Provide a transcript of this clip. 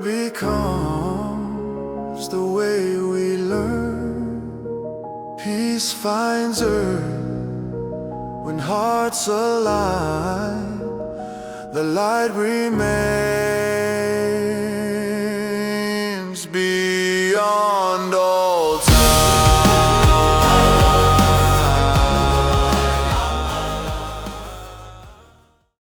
becomes the way we learn. Peace finds earth when hearts align. The light remains beyond all.